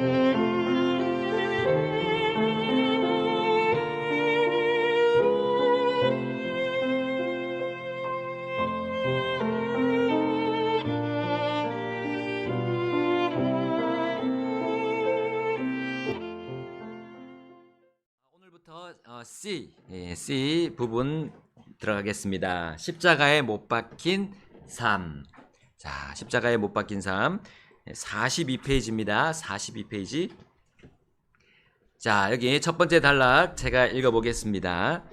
오늘부터 C 부분 들어가겠습니다. 십자가에 못 박힌 삶. 자, 십자가에 못 박힌 삶 42페이지입니다. 42페이지. 자, 여기 첫 번째 단락 제가 읽어보겠습니다.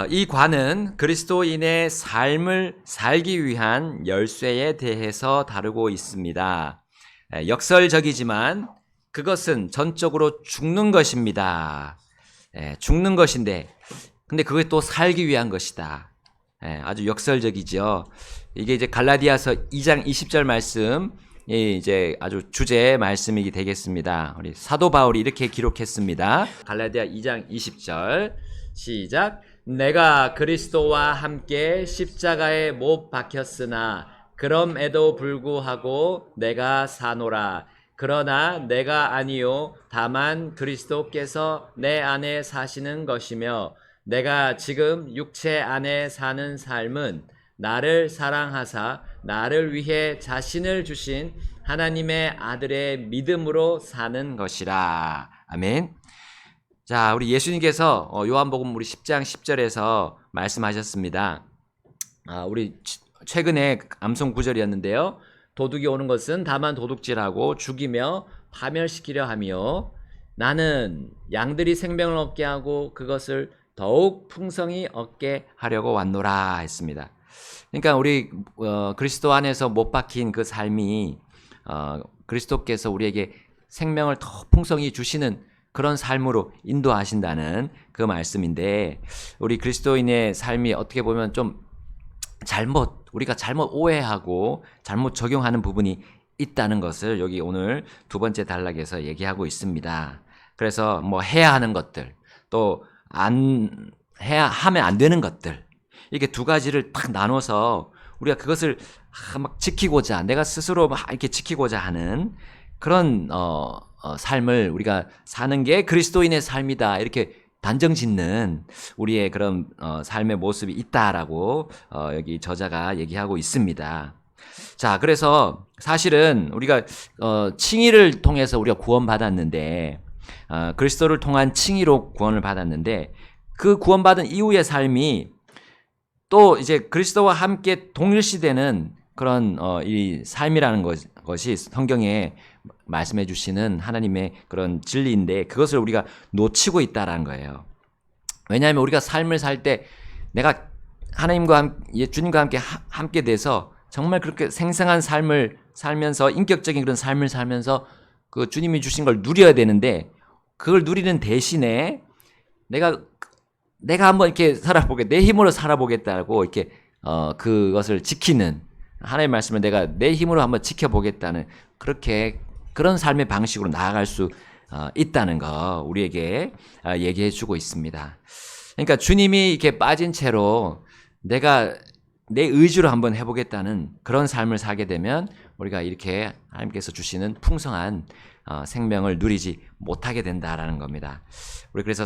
이 관은 그리스도인의 삶을 살기 위한 열쇠에 대해서 다루고 있습니다. 역설적이지만 그것은 전적으로 죽는 것입니다. 죽는 것인데, 근데 그게 또 살기 위한 것이다. 아주 역설적이죠. 이게 이제 갈라디아서 2장 20절 말씀, 이제 아주 주제 말씀이 되겠습니다. 우리 사도 바울이 이렇게 기록했습니다. 갈라디아 2장 20절, 시작. 내가 그리스도와 함께 십자가에 못 박혔으나 그럼에도 불구하고 내가 사노라. 그러나 내가 아니요 다만 그리스도께서 내 안에 사시는 것이며 내가 지금 육체 안에 사는 삶은 나를 사랑하사 나를 위해 자신을 주신 하나님의 아들의 믿음으로 사는 것이라. 아멘. 자, 우리 예수님께서 요한복음 우리 10장 10절에서 말씀하셨습니다. 우리 최근에 암송 구절이었는데요. 도둑이 오는 것은 다만 도둑질하고 죽이며 파멸시키려 하며 나는 양들이 생명을 얻게 하고 그것을 더욱 풍성히 얻게 하려고 왔노라 했습니다. 그러니까 우리 그리스도 안에서 못 박힌 그 삶이 그리스도께서 우리에게 생명을 더 풍성히 주시는 그런 삶으로 인도하신다는 그 말씀인데, 우리 그리스도인의 삶이 어떻게 보면 좀 우리가 잘못 오해하고 잘못 적용하는 부분이 있다는 것을 여기 오늘 두 번째 단락에서 얘기하고 있습니다. 그래서 뭐 해야 하는 것들, 또 하면 안 되는 것들, 이렇게 두 가지를 딱 나눠서 우리가 그것을 막 지키고자, 내가 스스로 막 이렇게 지키고자 하는 그런 삶을 우리가 사는 게 그리스도인의 삶이다, 이렇게 단정 짓는 우리의 그런 삶의 모습이 있다라고 여기 저자가 얘기하고 있습니다. 자, 그래서 사실은 우리가 칭의를 통해서 우리가 구원받았는데, 그리스도를 통한 칭의로 구원을 받았는데, 그 구원받은 이후의 삶이 또 이제 그리스도와 함께 동일시되는 그런 이 삶이라는 것이 성경에 말씀해 주시는 하나님의 그런 진리인데, 그것을 우리가 놓치고 있다라는 거예요. 왜냐하면 우리가 삶을 살 때 내가 하나님과 주님과 함께 돼서 정말 그렇게 생생한 삶을 살면서, 인격적인 그런 삶을 살면서 그 주님이 주신 걸 누려야 되는데, 그걸 누리는 대신에 내가 한번 이렇게 내 힘으로 살아보겠다고 이렇게 그것을 지키는, 하나님의 말씀을 내가 내 힘으로 한번 지켜보겠다는 그런 삶의 방식으로 나아갈 수 있다는 거 우리에게 얘기해 주고 있습니다. 그러니까 주님이 이렇게 빠진 채로 내가 내 의지로 한번 해보겠다는 그런 삶을 살게 되면 우리가 이렇게 하나님께서 주시는 풍성한 생명을 누리지 못하게 된다라는 겁니다. 우리 그래서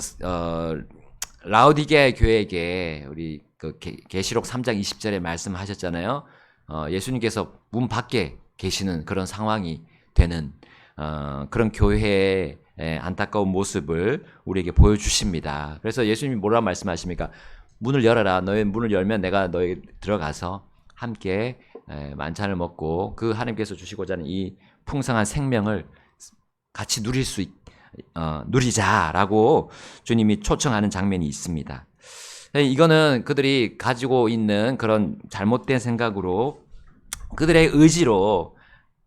라오디게아 교회에게 우리 그 계시록 3장 20절에 말씀하셨잖아요. 예수님께서 문 밖에 계시는 그런 상황이 되는 그런 교회의 안타까운 모습을 우리에게 보여주십니다. 그래서 예수님이 뭐라 말씀하십니까? 문을 열어라. 너의 문을 열면 내가 너에게 들어가서 함께 만찬을 먹고 그 하나님께서 주시고자 하는 이 풍성한 생명을 같이 누리자라고 주님이 초청하는 장면이 있습니다. 이거는 그들이 가지고 있는 그런 잘못된 생각으로, 그들의 의지로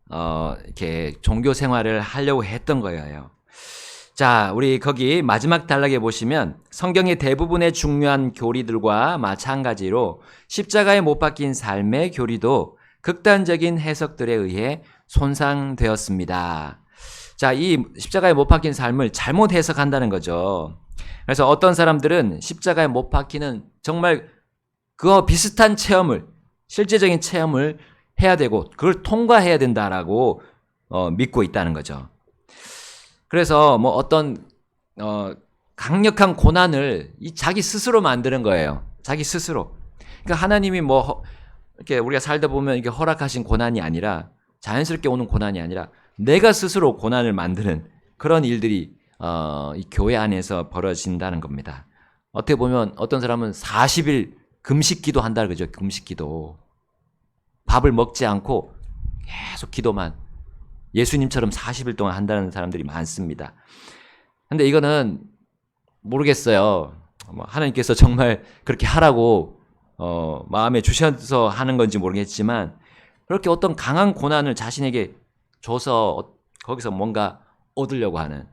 이렇게 종교 생활을 하려고 했던 거예요. 자, 우리 거기 마지막 단락에 보시면 성경의 대부분의 중요한 교리들과 마찬가지로 십자가에 못 박힌 삶의 교리도 극단적인 해석들에 의해 손상되었습니다. 자, 이 십자가에 못 박힌 삶을 잘못 해석한다는 거죠. 그래서 어떤 사람들은 십자가에 못 박히는 정말 그와 비슷한 체험을, 실제적인 체험을 해야 되고 그걸 통과해야 된다라고 믿고 있다는 거죠. 그래서 뭐 어떤 강력한 고난을 자기 스스로 만드는 거예요. 자기 스스로. 그러니까 하나님이 뭐 이렇게 우리가 살다 보면 이게 허락하신 고난이 아니라 자연스럽게 오는 고난이 아니라 내가 스스로 고난을 만드는 그런 일들이 이 교회 안에서 벌어진다는 겁니다. 어떻게 보면 어떤 사람은 40일 금식기도 한다 그러죠. 금식기도. 밥을 먹지 않고 계속 기도만 예수님처럼 40일 동안 한다는 사람들이 많습니다. 근데 이거는 모르겠어요. 하나님께서 정말 그렇게 하라고 마음에 주셔서 하는 건지 모르겠지만 그렇게 어떤 강한 고난을 자신에게 줘서 거기서 뭔가 얻으려고 하는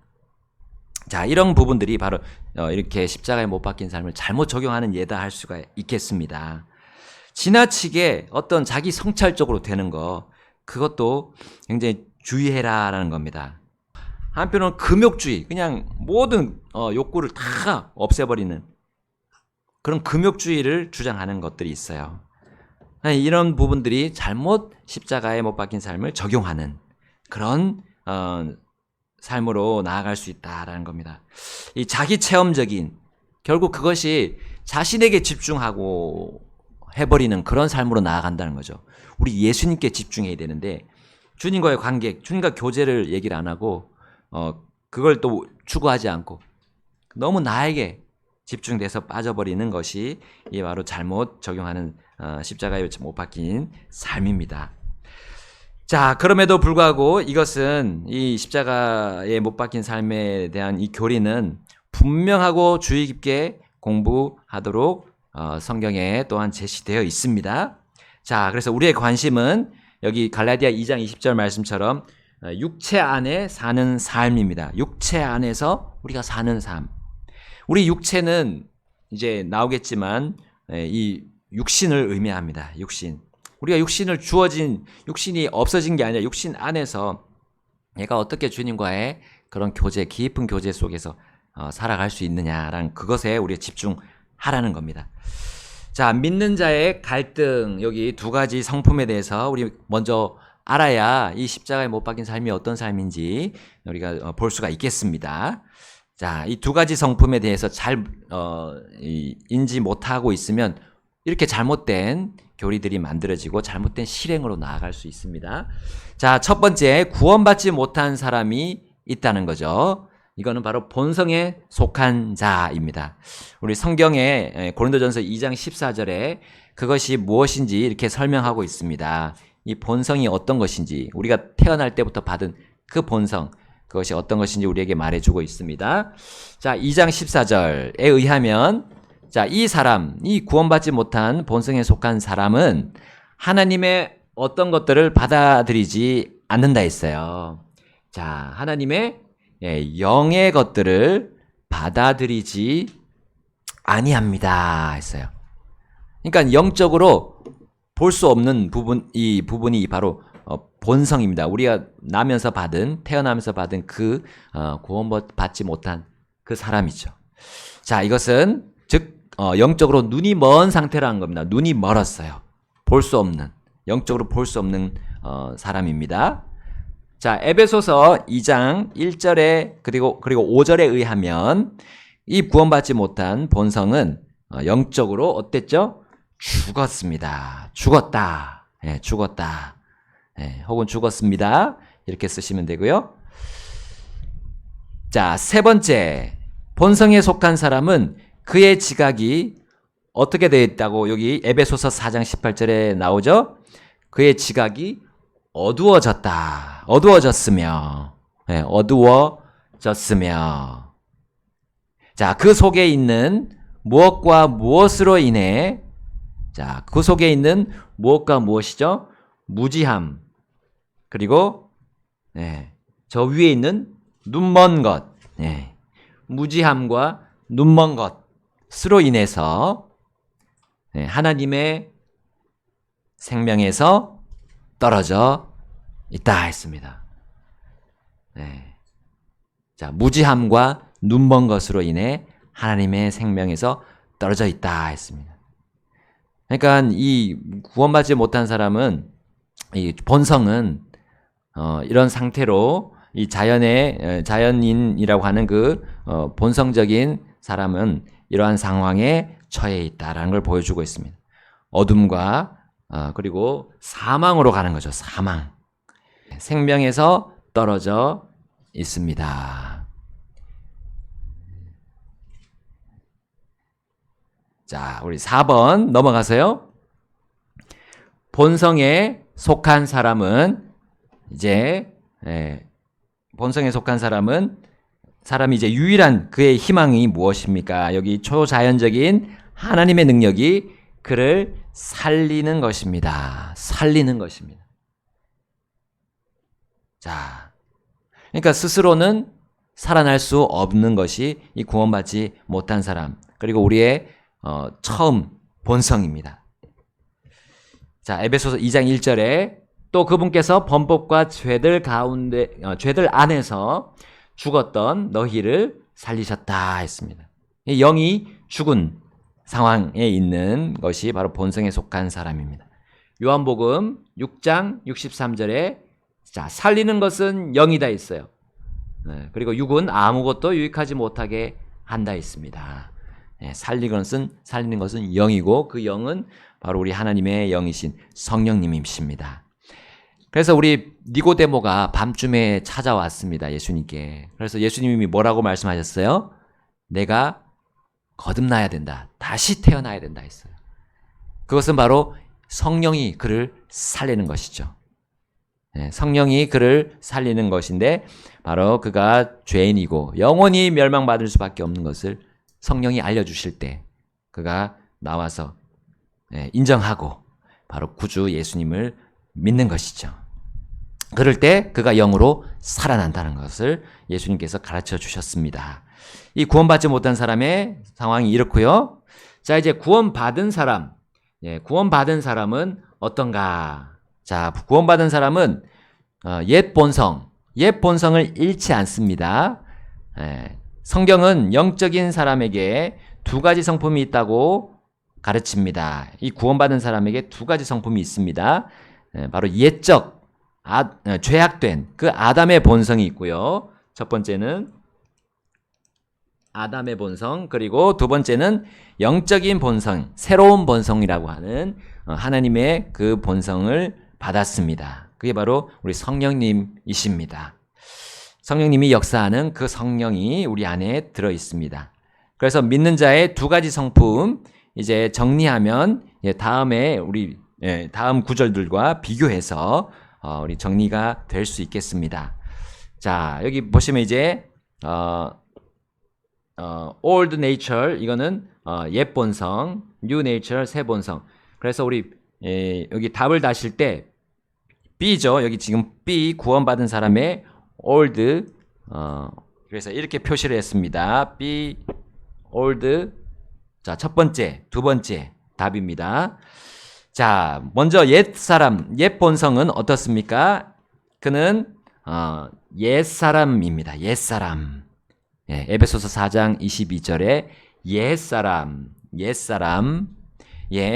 자 이런 부분들이 바로 이렇게 십자가에 못 박힌 삶을 잘못 적용하는 예다 할 수가 있겠습니다. 지나치게 어떤 자기 성찰적으로 되는 거 그것도 굉장히 주의해라라는 겁니다. 한편으로는 금욕주의 그냥 모든 욕구를 다 없애버리는 그런 금욕주의를 주장하는 것들이 있어요. 이런 부분들이 잘못 십자가에 못 박힌 삶을 적용하는 그런 삶으로 나아갈 수 있다라는 겁니다. 이 자기 체험적인 결국 그것이 자신에게 집중하고 해버리는 그런 삶으로 나아간다는 거죠. 우리 예수님께 집중해야 되는데 주님과의 관계, 주님과 교제를 얘기를 안 하고 그걸 또 추구하지 않고 너무 나에게 집중돼서 빠져버리는 것이 이 바로 잘못 적용하는 십자가에 못 박힌 삶입니다. 자, 그럼에도 불구하고 이것은 이 십자가에 못 박힌 삶에 대한 이 교리는 분명하고 주의 깊게 공부하도록 성경에 또한 제시되어 있습니다. 자, 그래서 우리의 관심은 여기 갈라디아 2장 20절 말씀처럼 육체 안에 사는 삶입니다. 육체 안에서 우리가 사는 삶. 우리 육체는 이제 나오겠지만 이 육신을 의미합니다. 육신. 우리가 육신이 없어진 게 아니라 육신 안에서 얘가 어떻게 주님과의 그런 교제, 깊은 교제 속에서 살아갈 수 있느냐라는 그것에 우리가 집중하라는 겁니다. 자, 믿는 자의 갈등, 여기 두 가지 성품에 대해서 우리 먼저 알아야 이 십자가에 못 박힌 삶이 어떤 삶인지 우리가 볼 수가 있겠습니다. 자, 이 두 가지 성품에 대해서 잘 인지 못하고 있으면 이렇게 잘못된 교리들이 만들어지고 잘못된 실행으로 나아갈 수 있습니다. 자, 첫 번째, 구원받지 못한 사람이 있다는 거죠. 이거는 바로 본성에 속한 자입니다. 우리 성경에 고린도전서 2장 14절에 그것이 무엇인지 이렇게 설명하고 있습니다. 이 본성이 어떤 것인지 우리가 태어날 때부터 받은 그 본성 그것이 어떤 것인지 우리에게 말해주고 있습니다. 자, 2장 14절에 의하면 자, 이 사람, 이 구원받지 못한 본성에 속한 사람은 하나님의 어떤 것들을 받아들이지 않는다 했어요. 자, 하나님의 영의 것들을 받아들이지 아니합니다 했어요. 그러니까 영적으로 볼 수 없는 이 부분이 바로 본성입니다. 우리가 태어나면서 받은 그 구원받지 못한 그 사람이죠. 자, 이것은 즉 영적으로 눈이 먼 상태라는 겁니다. 눈이 멀었어요. 영적으로 볼 수 없는 사람입니다. 자, 에베소서 2장 1절에 그리고 5절에 의하면 이 구원받지 못한 본성은 영적으로 어땠죠? 죽었습니다. 죽었다. 죽었다. 혹은 죽었습니다. 이렇게 쓰시면 되고요. 자, 세 번째, 본성에 속한 사람은 그의 지각이 어떻게 되어 있다고 여기 에베소서 4장 18절에 나오죠? 그의 지각이 어두워졌으며. 자, 그 속에 있는 무엇과 무엇으로 인해 그 속에 있는 무엇과 무엇이죠? 무지함. 그리고 저 위에 있는 눈먼 것. 무지함과 눈먼 것으로 인해서 하나님의 생명에서 떨어져 있다 했습니다. 자, 무지함과 눈먼 것으로 인해 하나님의 생명에서 떨어져 있다 했습니다. 그러니까 이 구원받지 못한 사람은 이 본성은 이런 상태로 이 자연인이라고 하는 그 본성적인 사람은 이러한 상황에 처해 있다라는 걸 보여주고 있습니다. 어둠과 그리고 사망으로 가는 거죠. 사망. 생명에서 떨어져 있습니다. 자, 우리 4번 넘어가서요. 본성에 속한 사람은 이제 본성에 속한 사람이 이제 유일한 그의 희망이 무엇입니까? 여기 초자연적인 하나님의 능력이 그를 살리는 것입니다. 살리는 것입니다. 자, 그러니까 스스로는 살아날 수 없는 것이 이 구원받지 못한 사람, 그리고 우리의 처음 본성입니다. 자, 에베소서 2장 1절에 또 그분께서 범법과 죄들 안에서 죽었던 너희를 살리셨다 했습니다. 영이 죽은 상황에 있는 것이 바로 본성에 속한 사람입니다. 요한복음 6장 63절에 자, 살리는 것은 영이다 있어요. 그리고 육은 아무것도 유익하지 못하게 한다 있습니다. 살리는 것은 영이고 그 영은 바로 우리 하나님의 영이신 성령님이십니다. 그래서 우리 니고데모가 밤중에 찾아왔습니다. 예수님께. 그래서 예수님이 뭐라고 말씀하셨어요? 내가 거듭나야 된다. 다시 태어나야 된다 했어요. 그것은 바로 성령이 그를 살리는 것이죠. 성령이 그를 살리는 것인데 바로 그가 죄인이고 영원히 멸망받을 수밖에 없는 것을 성령이 알려주실 때 그가 나와서 인정하고 바로 구주 예수님을 믿는 것이죠. 그럴 때 그가 영으로 살아난다는 것을 예수님께서 가르쳐 주셨습니다. 이 구원받지 못한 사람의 상황이 이렇고요. 자, 이제 구원받은 사람은 어떤가? 자, 구원받은 사람은 옛 본성을 잃지 않습니다. 성경은 영적인 사람에게 두 가지 성품이 있다고 가르칩니다. 이 구원받은 사람에게 두 가지 성품이 있습니다. 바로 옛적 죄악된 그 아담의 본성이 있고요. 첫 번째는 아담의 본성, 그리고 두 번째는 영적인 본성, 새로운 본성이라고 하는 하나님의 그 본성을 받았습니다. 그게 바로 우리 성령님이십니다. 성령님이 역사하는 그 성령이 우리 안에 들어 있습니다. 그래서 믿는 자의 두 가지 성품 이제 정리하면 다음에 우리 다음 구절들과 비교해서 우리 정리가 될 수 있겠습니다. 자, 여기 보시면 이제 old nature 이거는 옛 본성, new nature 새 본성. 그래서 우리 여기 답을 다실 때 B죠. 여기 지금 B 구원받은 사람의 old 그래서 이렇게 표시를 했습니다. B old 자, 첫 번째, 두 번째 답입니다. 자, 먼저 옛 본성은 어떻습니까? 그는 옛 사람입니다. 옛 사람. 에베소서 4장 22절에 옛 사람.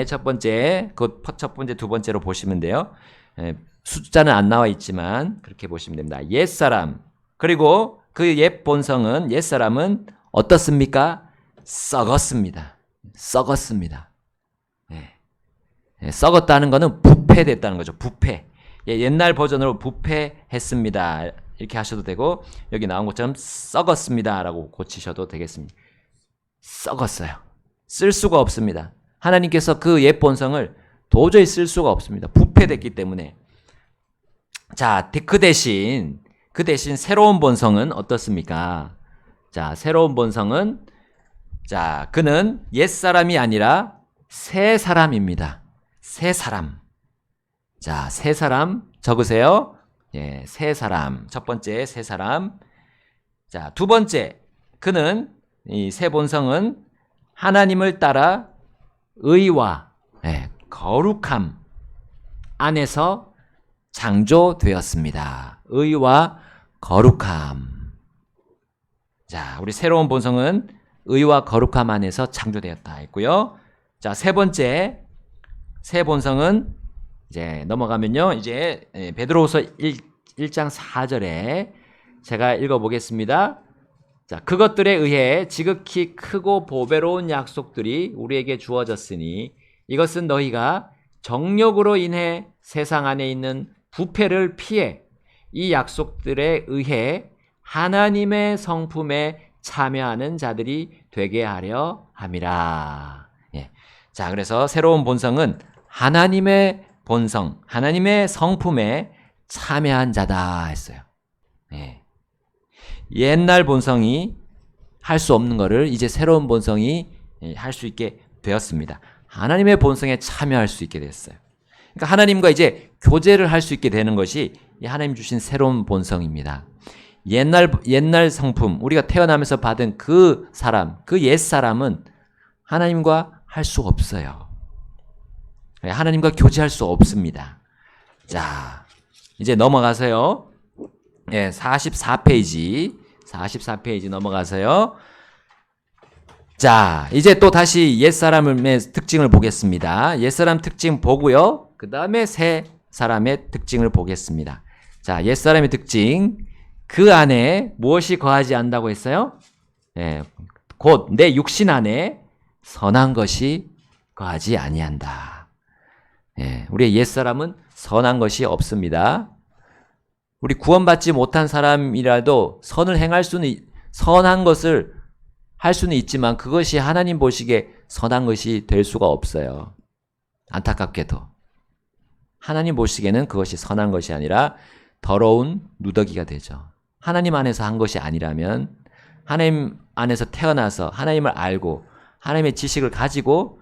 첫 번째, 첫 번째, 두 번째로 보시면 돼요. 숫자는 안 나와 있지만 그렇게 보시면 됩니다. 옛 사람. 그리고 그 옛 본성은 옛 사람은 어떻습니까? 썩었습니다. 썩었다는 것은 부패됐다는 거죠. 부패. 옛날 버전으로 부패했습니다. 이렇게 하셔도 되고 여기 나온 것처럼 썩었습니다 라고 고치셔도 되겠습니다. 썩었어요. 쓸 수가 없습니다. 하나님께서 그 옛 본성을 도저히 쓸 수가 없습니다. 부패됐기 때문에. 자, 그 대신 새로운 본성은 어떻습니까? 자, 새로운 본성은 자, 그는 옛사람이 아니라 새 사람입니다. 새 사람. 자, 새 사람 적으세요. 새 사람. 첫 번째 새 사람. 자, 두 번째. 그는 이 새 본성은 하나님을 따라 의와 거룩함 안에서 창조되었습니다. 의와 거룩함. 자, 우리 새로운 본성은 의와 거룩함 안에서 창조되었다 했고요. 자, 세 번째 새 본성은 이제 넘어가면요. 이제 베드로후서 1장 4절에 제가 읽어보겠습니다. 자, 그것들에 의해 지극히 크고 보배로운 약속들이 우리에게 주어졌으니 이것은 너희가 정욕으로 인해 세상 안에 있는 부패를 피해 이 약속들에 의해 하나님의 성품에 참여하는 자들이 되게 하려 함이라. 예. 자, 그래서 새로운 본성은 하나님의 본성, 하나님의 성품에 참여한 자다 했어요. 예. 옛날 본성이 할 수 없는 거를 이제 새로운 본성이 할 수 있게 되었습니다. 하나님의 본성에 참여할 수 있게 됐어요. 그러니까 하나님과 이제 교제를 할 수 있게 되는 것이 하나님 주신 새로운 본성입니다. 옛날 성품, 우리가 태어나면서 받은 그 사람, 그 옛사람은 하나님과 할 수 없어요. 하나님과 교제할 수 없습니다. 자, 이제 넘어가서요. 예, 44페이지 넘어가서요. 자, 이제 또 다시 옛사람의 특징을 보겠습니다. 옛사람 특징 보고요. 그 다음에 새 사람의 특징을 보겠습니다. 자, 옛사람의 특징. 그 안에 무엇이 거하지 않는다고 했어요? 예, 곧 내 육신 안에 선한 것이 거하지 아니한다. 예, 우리의 옛사람은 선한 것이 없습니다. 우리 구원받지 못한 사람이라도 선한 것을 할 수는 있지만 그것이 하나님 보시기에 선한 것이 될 수가 없어요. 안타깝게도. 하나님 보시기에는 그것이 선한 것이 아니라 더러운 누더기가 되죠. 하나님 안에서 한 것이 아니라면 하나님 안에서 태어나서 하나님을 알고 하나님의 지식을 가지고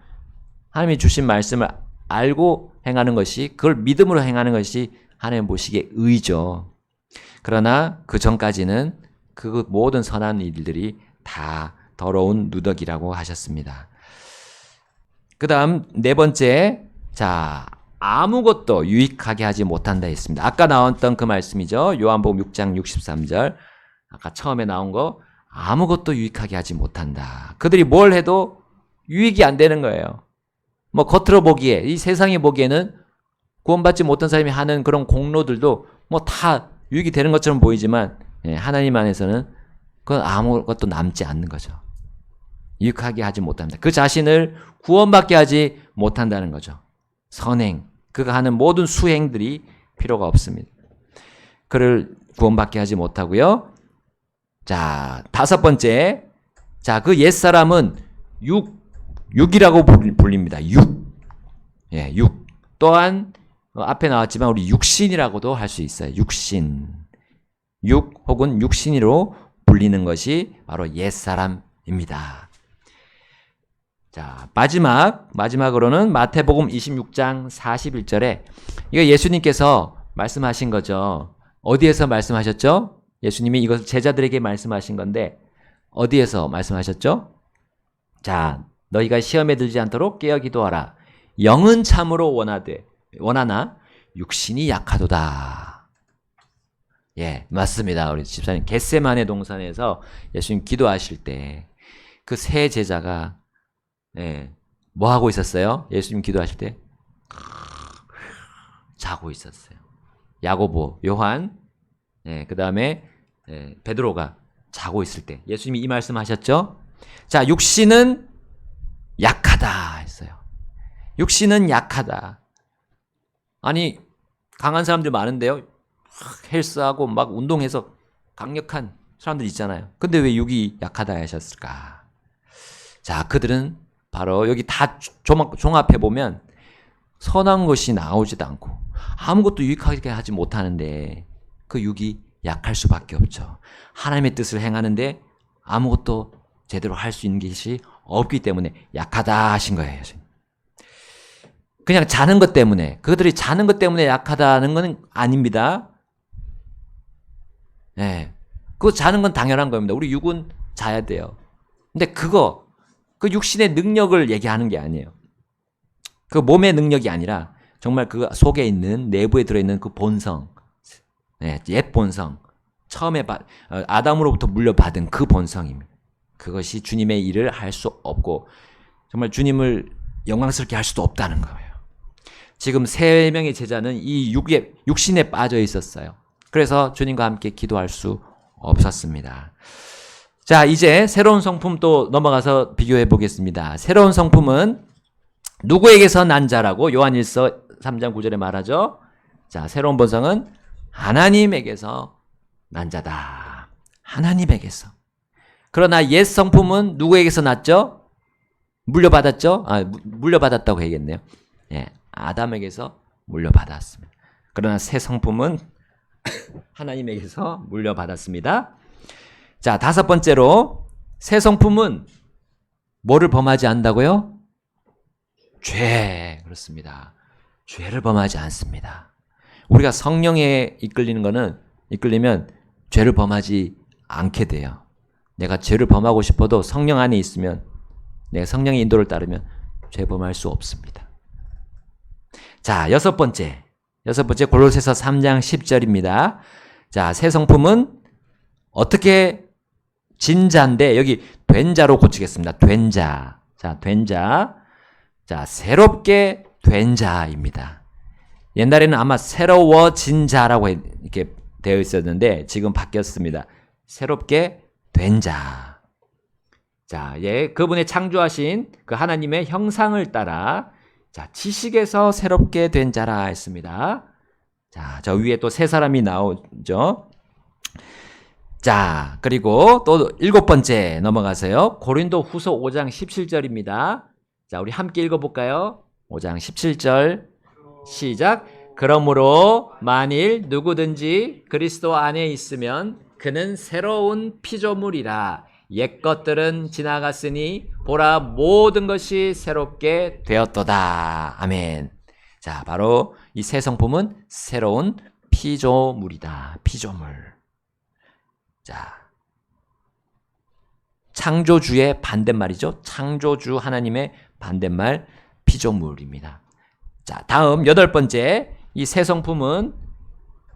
하나님이 주신 말씀을 알고 행하는 것이, 그걸 믿음으로 행하는 것이 하나님 보시기에 의죠. 그러나 그 전까지는 그 모든 선한 일들이 다 더러운 누더기라고 하셨습니다. 그 다음 네 번째, 자, 아무것도 유익하게 하지 못한다 했습니다. 아까 나왔던 그 말씀이죠. 요한복음 6장 63절. 아까 처음에 나온 거, 아무것도 유익하게 하지 못한다. 그들이 뭘 해도 유익이 안 되는 거예요. 뭐 겉으로 보기에, 이 세상이 보기에는 구원받지 못한 사람이 하는 그런 공로들도 뭐 다 유익이 되는 것처럼 보이지만 하나님 안에서는 그건 아무것도 남지 않는 거죠. 유익하게 하지 못한다. 그 자신을 구원받게 하지 못한다는 거죠. 선행, 그가 하는 모든 수행들이 필요가 없습니다. 그를 구원받게 하지 못하고요. 자, 다섯 번째. 자, 그 옛사람은 육이라고 불립니다. 예, 육. 또한 앞에 나왔지만 우리 육신이라고도 할 수 있어요. 육신. 육 혹은 육신으로 불리는 것이 바로 옛사람입니다. 자, 마지막으로는 마태복음 26장 41절에 이거 예수님께서 말씀하신 거죠. 어디에서 말씀하셨죠? 예수님이 이것을 제자들에게 말씀하신 건데 어디에서 말씀하셨죠? 자, 너희가 시험에 들지 않도록 깨어 기도하라. 영은 참으로 원하나 육신이 약하도다. 예, 맞습니다. 우리 집사님 겟세마네 동산에서 예수님 기도하실 때 그 세 제자가 뭐 하고 있었어요? 예수님 기도하실 때 자고 있었어요. 야고보, 요한, 그 다음에 베드로가 자고 있을 때 예수님이 이 말씀하셨죠? 자, 육신은 약하다 했어요. 육신은 약하다. 아니, 강한 사람들 많은데요. 헬스하고 막 운동해서 강력한 사람들 있잖아요. 근데 왜 육이 약하다 하셨을까? 자, 그들은 바로 여기 다 종합해보면 선한 것이 나오지도 않고 아무것도 유익하게 하지 못하는데 그 육이 약할 수밖에 없죠. 하나님의 뜻을 행하는데 아무것도 제대로 할 수 있는 것이 없기 때문에 약하다 하신 거예요. 그냥 자는 것 때문에, 그들이 자는 것 때문에 약하다는 건 아닙니다. 그거 자는 건 당연한 겁니다. 우리 육은 자야 돼요. 근데 그 육신의 능력을 얘기하는 게 아니에요. 그 몸의 능력이 아니라 정말 그 속에 있는, 내부에 들어있는 그 본성, 옛 본성, 처음에 아담으로부터 물려받은 그 본성입니다. 그것이 주님의 일을 할 수 없고 정말 주님을 영광스럽게 할 수도 없다는 거예요. 지금 세 명의 제자는 이 육신에 빠져 있었어요. 그래서 주님과 함께 기도할 수 없었습니다. 자, 이제 새로운 성품 또 넘어가서 비교해 보겠습니다. 새로운 성품은 누구에게서 난 자라고 요한일서 3장 9절에 말하죠. 자, 새로운 본성은 하나님에게서 난 자다. 하나님에게서. 그러나 옛 성품은 누구에게서 났죠? 물려받았죠? 물려받았다고 해야겠네요. 예, 아담에게서 물려받았습니다. 그러나 새 성품은 하나님에게서 물려받았습니다. 자, 다섯 번째로 새 성품은 뭐를 범하지 않는다고요? 죄. 그렇습니다. 죄를 범하지 않습니다. 우리가 성령에 이끌리면 죄를 범하지 않게 돼요. 내가 죄를 범하고 싶어도 성령 안에 있으면, 내가 성령의 인도를 따르면 죄 범할 수 없습니다. 자, 여섯 번째 골로새서 3장 10절입니다. 자, 새 성품은 어떻게 진자인데, 여기 된 자로 고치겠습니다. 된 자. 자, 된 자. 자, 새롭게 된 자입니다. 옛날에는 아마 새로워진 자라고 이렇게 되어 있었는데 지금 바뀌었습니다. 새롭게 된 자. 자, 예, 그분의 창조하신 그 하나님의 형상을 따라, 자, 지식에서 새롭게 된 자라 했습니다. 자, 저 위에 또 세 사람이 나오죠. 자, 그리고 또 일곱 번째 넘어가세요. 고린도 후서 5장 17절입니다. 자, 우리 함께 읽어볼까요? 5장 17절 시작. 그러므로 만일 누구든지 그리스도 안에 있으면 그는 새로운 피조물이라. 옛 것들은 지나갔으니 보라 모든 것이 새롭게 되었도다. 아멘. 자, 바로 이 새 성품은 새로운 피조물이다. 피조물. 자, 창조주의 반대말이죠. 창조주 하나님의 반대말 피조물입니다. 자, 다음 여덟 번째, 이 새 성품은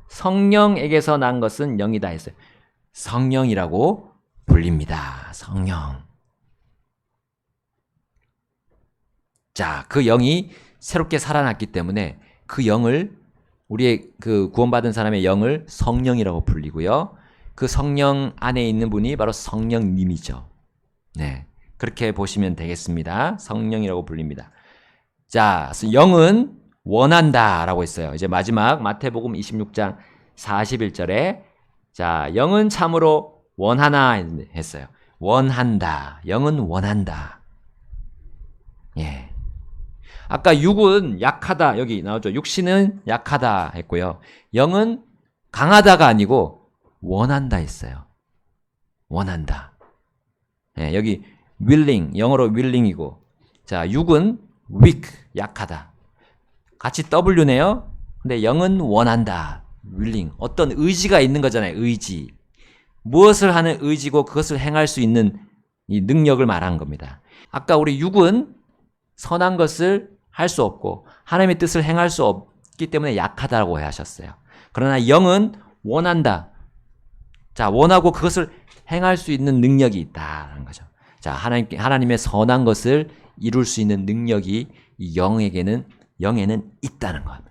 성령에게서 난 것은 영이다 했어요. 성령이라고 불립니다. 성령. 자, 그 영이 새롭게 살아났기 때문에 그 영을, 우리의 그 구원받은 사람의 영을 성령이라고 불리고요. 그 성령 안에 있는 분이 바로 성령님이죠. 네, 그렇게 보시면 되겠습니다. 성령이라고 불립니다. 자, 영은 원한다라고 했어요. 이제 마지막 마태복음 26장 41절에 자, 영은 참으로 원하나 했어요. 원한다. 영은 원한다. 예. 아까 육은 약하다. 여기 나오죠. 육신은 약하다 했고요. 영은 강하다가 아니고 원한다 했어요. 원한다. 예, 여기 willing, 영어로 willing이고, 자, 육은 weak, 약하다. 같이 W네요. 근데 영은 원한다. willing. 어떤 의지가 있는 거잖아요. 의지. 무엇을 하는 의지고 그것을 행할 수 있는 이 능력을 말하는 겁니다. 아까 우리 육은 선한 것을 할 수 없고 하나님의 뜻을 행할 수 없기 때문에 약하다고 하셨어요. 그러나 영은 원한다. 자, 원하고 그것을 행할 수 있는 능력이 있다는 거죠. 자, 하나님의 선한 것을 이룰 수 있는 능력이 이 영에는 있다는 겁니다.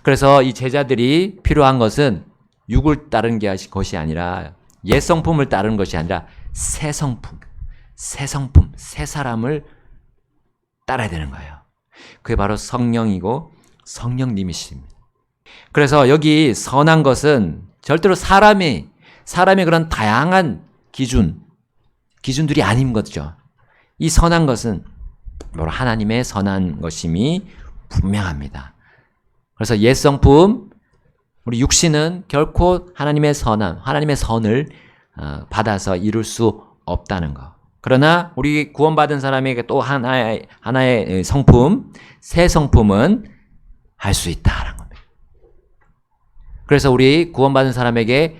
그래서 이 제자들이 필요한 것은 육을 따른 것이 아니라, 옛 성품을 따르는 것이 아니라 새 성품, 새 사람을 따라야 되는 거예요. 그게 바로 성령이고 성령님이십니다. 그래서 여기 선한 것은 절대로 사람의 그런 다양한 기준들이 아닌 거죠. 이 선한 것은 바로 하나님의 선한 것임이 분명합니다. 그래서 옛 성품, 우리 육신은 결코 하나님의 선을 받아서 이룰 수 없다는 거. 그러나 우리 구원받은 사람에게 또 하나의 성품, 새 성품은 할 수 있다라는 겁니다. 그래서 우리 구원받은 사람에게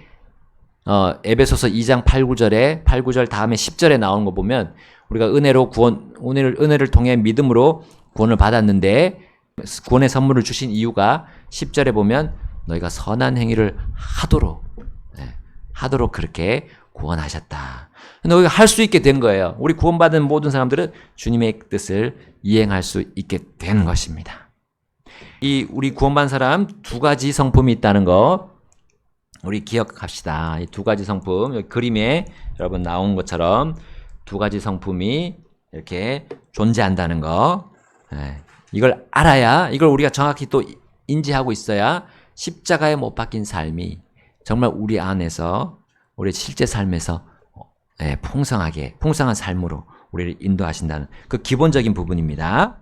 에베소서 2장 8, 9절 다음에 10절에 나오는 거 보면 우리가 은혜를 통해 믿음으로 구원을 받았는데 구원의 선물을 주신 이유가 10절에 보면 너희가 선한 행위를 하도록 그렇게 구원하셨다. 너희가 할 수 있게 된 거예요. 우리 구원받은 모든 사람들은 주님의 뜻을 이행할 수 있게 된 것입니다. 우리 구원받은 사람 두 가지 성품이 있다는 거 우리 기억합시다. 이 두 가지 성품, 여기 그림에 여러분 나온 것처럼 두 가지 성품이 이렇게 존재한다는 거. 예, 이걸 알아야, 이걸 우리가 정확히 또 인지하고 있어야 십자가에 못 박힌 삶이 정말 우리 안에서, 우리 실제 삶에서 예, 풍성한 삶으로 우리를 인도하신다는 그 기본적인 부분입니다.